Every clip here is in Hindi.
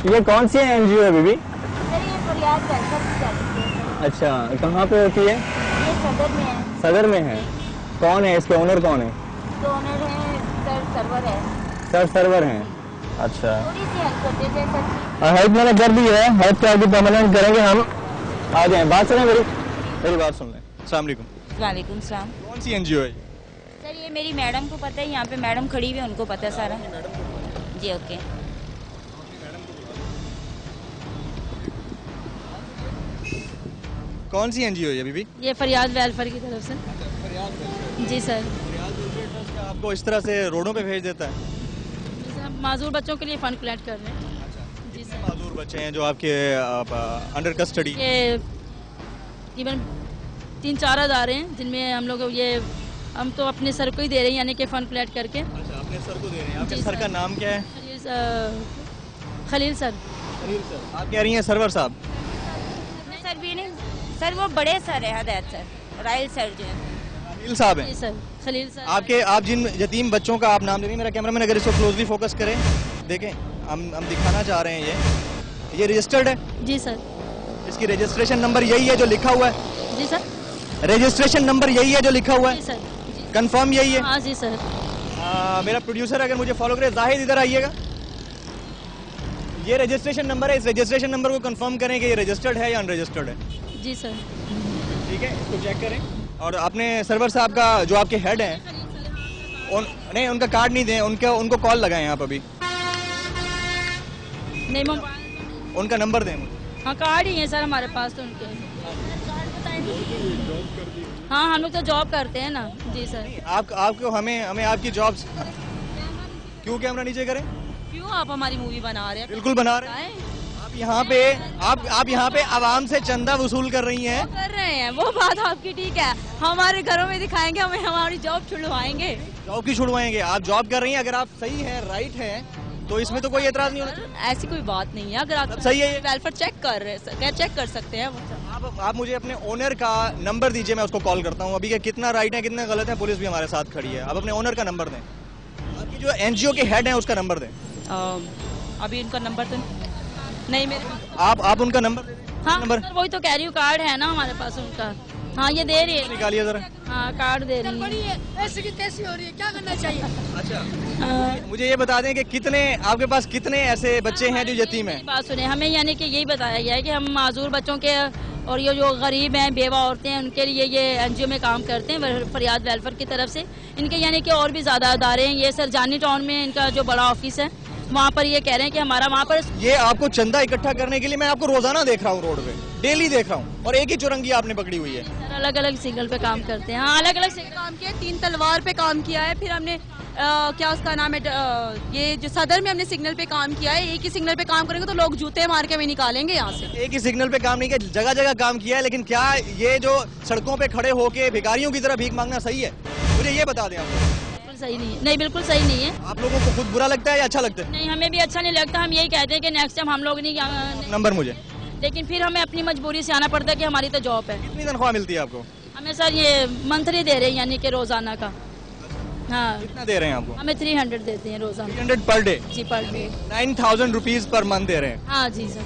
ये कौन सी एनजीओ है बीबी? सर ये फरियाद वेलफेयर की जाती है। अच्छा, कहाँ पे होती है? ये सदर में है। सदर में है। कौन है इसके ओनर, कौन है? तो ओनर है सर, सर्वर है। सर सर्वर हैं। अच्छा, थोड़ी सी हेल्प कर देते हैं सर। हेल्प मैंने कर दी है, हेल्प क्या आगे परमानेंट करेंगे हम। आ जाए, बात सुने मेरी बात सुन लें। अस्सलाम वालेकुम। वालेकुम सलाम। कौन सी एनजीओ है? सर ये मेरी मैडम को पता है, यहाँ पे मैडम खड़ी हुई है, उनको पता है सारा। जी ओके। कौन सी एनजीओ है बीबी? ये फरियाद वेलफेयर की तरफ से। जी सर। आपको इस तरह से रोडों पे भेज देता है? जी सर, माजूर बच्चों के लिए फंड कलेक्ट कर रहे हैं। जी सर। माजूर बच्चे हैं जो आपके अंडर कस्टडी? ये तकरीबन 3-4 अदारे हैं जिनमें हम लोग ये हम तो अपने सर को ही दे रहे हैं, यानी कि फंड कलेक्ट करके। अच्छा, अपने सर को दे रहे हैं। आपके जी सर का सर। नाम क्या है? खलील सर। आप कह रही हैं सरवर साहब? सर भी नहीं सर, वो बड़े सर है, हदैत सर, राइल सर जो है। खलील साहब हैं? जी सर, खलील सर। आप जिन यतीम बच्चों का आप नाम ले रही हैं, मेरा कैमरामैन अगर इसको क्लोजली फोकस करें, देखें, हम दिखाना चाह रहे हैं। ये रजिस्टर्ड है? जी सर। इसकी रजिस्ट्रेशन नंबर यही है जो लिखा हुआ है? जी सर। रजिस्ट्रेशन नंबर यही है जो लिखा हुआ जी है? सर। कंफर्म यही है? हाँ जी सर। मेरा प्रोड्यूसर अगर मुझे फॉलो करे, जाहिद इधर आइएगा। ये रजिस्ट्रेशन नंबर है, इस रजिस्ट्रेशन नंबर को कंफर्म करें कि ये रजिस्टर्ड है या अनरजिस्टर्ड है। जी सर। ठीक है, इसको चेक करें। और अपने सर्वर साहब का जो आपके हेड हैं, नहीं उनका कार्ड नहीं दें, उनको कॉल लगाएं आप अभी। नहीं, मोबाइल उनका नंबर दें मुझे। हाँ, कार्ड ही है सर हमारे पास तो उनके। हाँ, हम लोग तो जॉब करते हैं ना। जी सर। आपको हमें आपकी जॉब्स क्यों कैमरा नीचे करें? क्यों आप हमारी मूवी बना रहे हैं? बिल्कुल बना रहे हैं। आप यहाँ पे आवाम से चंदा वसूल कर रही हैं। कर रहे हैं, वो बात आपकी ठीक है। हमारे घरों में दिखाएंगे, हमें हमारी जॉब छुड़वाएंगे। जॉब की छुड़वाएंगे? आप जॉब कर रही हैं, अगर आप सही हैं, राइट हैं, तो इसमें तो कोई एतराज नहीं होना चाहिए। ऐसी कोई बात नहीं है। अगर आप सही है ये? वेलफेयर चेक कर रहे हैं, चेक कर सकते हैं। आप मुझे अपने ओनर का नंबर दीजिए, मैं उसको कॉल करता हूँ अभी कि कितना राइट है कितना गलत है। पुलिस भी हमारे साथ खड़ी है। आप अपने ओनर का नंबर दें, आपकी जो एनजीओ के हेड हैं उसका नंबर दें। अभी उनका नंबर तो नहीं मेरे पास। आप उनका नंबर दे दें। हाँ नंबर सर, वही तो कह रही हूँ, कार्ड है ना हमारे पास उनका। हाँ, ये दे रही है। निकालिए जरा। हाँ, कार्ड दे रही है। ऐसी की तैसी हो रही है, क्या करना चाहिए? अच्छा, मुझे ये बता दें कि आपके पास कितने ऐसे बच्चे हैं जो यतीम हैं? बात सुने, हमें यानी कि यही बताया गया है कि हम माजूर बच्चों के और ये जो गरीब हैं, बेवा औरतें हैं, उनके लिए ये एनजीओ में काम करते हैं फरियाद वेलफेयर की तरफ से। इनके यानी कि और भी ज़्यादा अदारे हैं। ये सरजानी टाउन में इनका जो बड़ा ऑफिस है, वहाँ पर ये कह रहे हैं कि हमारा वहाँ पर। ये आपको चंदा इकट्ठा करने के लिए मैं आपको रोजाना देख रहा हूँ, रोड पे डेली देख रहा हूँ, और एक ही चुरंगी आपने पकड़ी हुई है। सर, अलग अलग सिग्नल पे काम करते हैं। हाँ, अलग अलग सिग्नल काम किया, 3 तलवार पे काम किया है, फिर हमने क्या उसका नाम है, ये जो सदर में हमने सिग्नल पे काम किया है। एक ही सिग्नल पे काम करेंगे तो लोग जूते मार के हमें निकालेंगे यहाँ से। एक ही सिग्नल पे काम नहीं किया, जगह जगह काम किया है, लेकिन क्या ये जो सड़कों पे खड़े होके भिखारियों की तरह भीख मांगना सही है? मुझे ये बता दें। आपको बिल्कुल सही नहीं है। नहीं, बिल्कुल सही नहीं है। आप लोगों को खुद बुरा लगता है या अच्छा लगता है? नहीं, हमें भी अच्छा नहीं लगता। हम यही कहते हैं कि नेक्स्ट टाइम हम लोग नहीं, नंबर मुझे। लेकिन फिर हमें अपनी मजबूरी से आना पड़ता है कि हमारी तो जॉब है। कितनी तनख्वाह मिलती है आपको? हमें सर ये मंथली दे रहे हैं, यानी कि रोजाना का। हाँ, कितना दे रहे हैं आपको? हमें 300 देते हैं रोजाना। 300 पर डे? जी, per day. 9000 rupees per month दे रहे हैं। हाँ जी सर।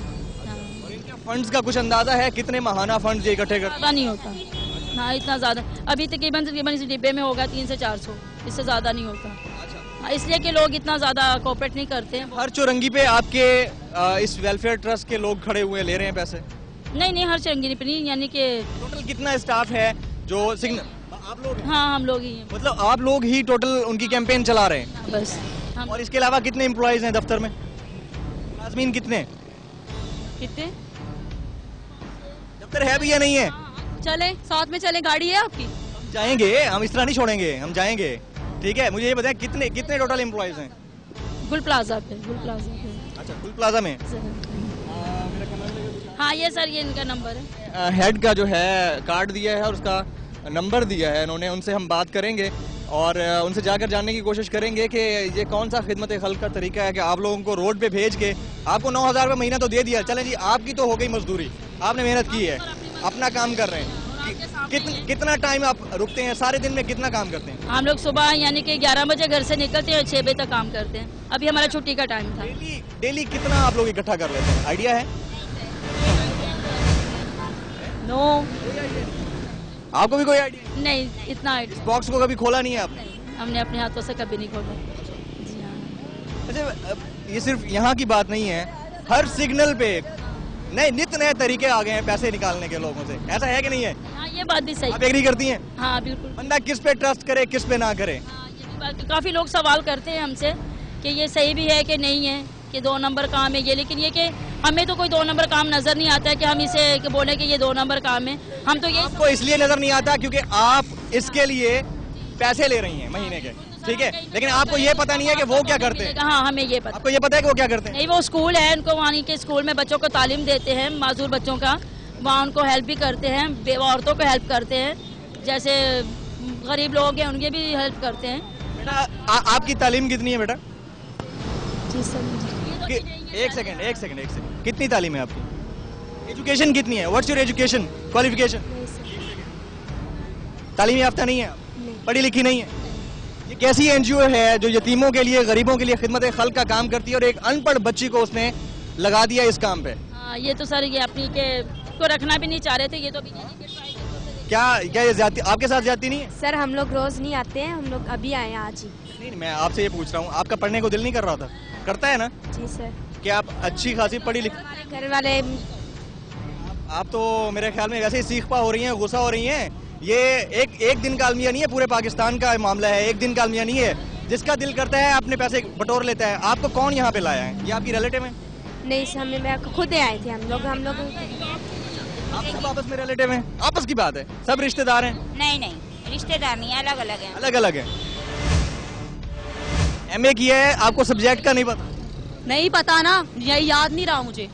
हाँ, और इनके फंड्स का कुछ अंदाजा है कितने माहाना फंड्स ये इकट्ठे कर? ज़्यादा नहीं होता। हाँ, इतना ज़्यादा अभी तकरीबन इस डिब्बे में होगा 300 से 400, इससे ज़्यादा नहीं होता। हाँ, इसलिए कि लोग इतना ज़्यादा कोऑपरेट नहीं करते हैं। हर चौरंगी पे आपके इस वेलफेयर ट्रस्ट के लोग खड़े हुए ले रहे हैं पैसे? नहीं, हर चरंगी नहीं, यानी कि टोटल कितना स्टाफ है जो सिग्नल? आप लोग? हाँ, हम लोग ही हैं। मतलब आप लोग ही टोटल उनकी कैंपेन चला रहे हैं? बस हम। और इसके अलावा कितने एम्प्लॉयज हैं दफ्तर में? मुलाजमीन कितने? कितने? दफ्तर है भी या नहीं है? चले साथ में चले, गाड़ी है आपकी? हम जाएंगे, हम इस तरह नहीं छोड़ेंगे, हम जाएंगे। ठीक है, मुझे ये बताएं कितने टोटल एम्प्लॉयज हैं? गुल प्लाजा पे, गुल प्लाजा पे। अच्छा, गुल प्लाजा में। हाँ, ये सर, ये इनका नंबर है। हेड का जो है कार्ड दिया है और उसका नंबर दिया है इन्होंने, उनसे हम बात करेंगे और उनसे जाकर जानने की कोशिश करेंगे कि ये कौन सा खिदमत खल्क का तरीका है कि आप लोगों को रोड पे भेज के आपको 9000 रुपये महीना तो दे दिया, चलें जी, आपकी तो हो गई मजदूरी, आपने मेहनत की है, अपना काम कर रहे हैं। कितना टाइम आप रुकते हैं सारे दिन में, कितना काम करते हैं? हम लोग सुबह यानी कि 11 बजे घर से निकलते हैं और 6 बजे तक काम करते हैं। अभी हमारा छुट्टी का टाइम था। डेली कितना आप लोग इकट्ठा कर लेते हैं, आइडिया है? नो, आपको भी कोई आइडिया? नहीं, इतना आइडिया बॉक्स को कभी खोला नहीं है आपने? हमने अपने हाथों से कभी नहीं खोला। जी हाँ। अच्छा, ये सिर्फ यहाँ की बात नहीं है, हर सिग्नल पे नए नित नए तरीके आ गए हैं पैसे निकालने के लोगों से, ऐसा है कि नहीं है? हाँ, ये बात भी सही। आप एग्री करती हैं? हाँ, बिल्कुल। बंदा किस पे ट्रस्ट करे, किस पे ना करे? हाँ, ये भी बात, काफी लोग सवाल करते हैं हमसे कि ये सही भी है कि नहीं है, कि 2 नंबर काम है ये, लेकिन ये कि हमें तो कोई 2 नंबर काम नजर नहीं आता है कि हम इसे कि बोले कि ये 2 नंबर काम है। हम तो ये आपको इसलिए नजर नहीं आता क्योंकि आप इसके लिए पैसे ले रही हैं महीने के, ठीक है, लेकिन आपको ये पता नहीं है कि वो क्या करते हैं। हाँ, हमें ये पता आपको ये पता है कि वो क्या करते हैं? नहीं। वो स्कूल है, उनको वहाँ के स्कूल में बच्चों को तालीम देते हैं, माजूर बच्चों का, वहाँ उनको हेल्प भी करते हैं, बेवा औरतों को हेल्प करते हैं, जैसे गरीब लोग हैं उनके भी हेल्प करते हैं। बेटा आपकी तालीम कितनी है बेटा? जी सर। एक सेकंड कितनी तालीम है आपकी? एजुकेशन कितनी है? What's your education qualification? नहीं सर। तालीम याफ्ता नहीं है आप? नहीं। पढ़ी लिखी नहीं है? ये कैसी एनजीओ है जो यतीमों के लिए, गरीबों के लिए खिदमत खल्क का काम करती है और एक अनपढ़ बच्ची को उसने लगा दिया इस काम पे? हाँ, ये तो सर ये अपनी के को रखना भी नहीं चाह रहे थे, ये तो क्या ये ज्यादती आपके साथ ज्यादती नहीं है? सर हम लोग रोज नहीं आते हैं, हम लोग अभी आए हैं आज ही। नहीं, मैं आपसे ये पूछ रहा हूँ, आपका पढ़ने को दिल नहीं कर रहा था? करता है ना? जी सर। कि आप अच्छी खासी पढ़ी लिखी? हमारे घर वाले आप तो मेरे ख्याल में वैसे ही सीखपा हो रही हैं, गुस्सा हो रही हैं। ये एक दिन का अलमिया नहीं है, पूरे पाकिस्तान का मामला है, एक दिन का अलमिया नहीं है। जिसका दिल करता है अपने पैसे बटोर लेता है। आपको कौन यहाँ पे लाया है? ये आपकी रिलेटिव है? नहीं सर, हमें मैं खुद ही आए थे हम लोग आप सब आपस में रिलेटिव हैं? आपस की बात है, सब रिश्तेदार हैं? नहीं नहीं, रिश्तेदार नहीं, अलग अलग है। अलग अलग है। एमए किया है, आपको सब्जेक्ट का नहीं पता? नहीं पता ना, ये याद नहीं रहा मुझे।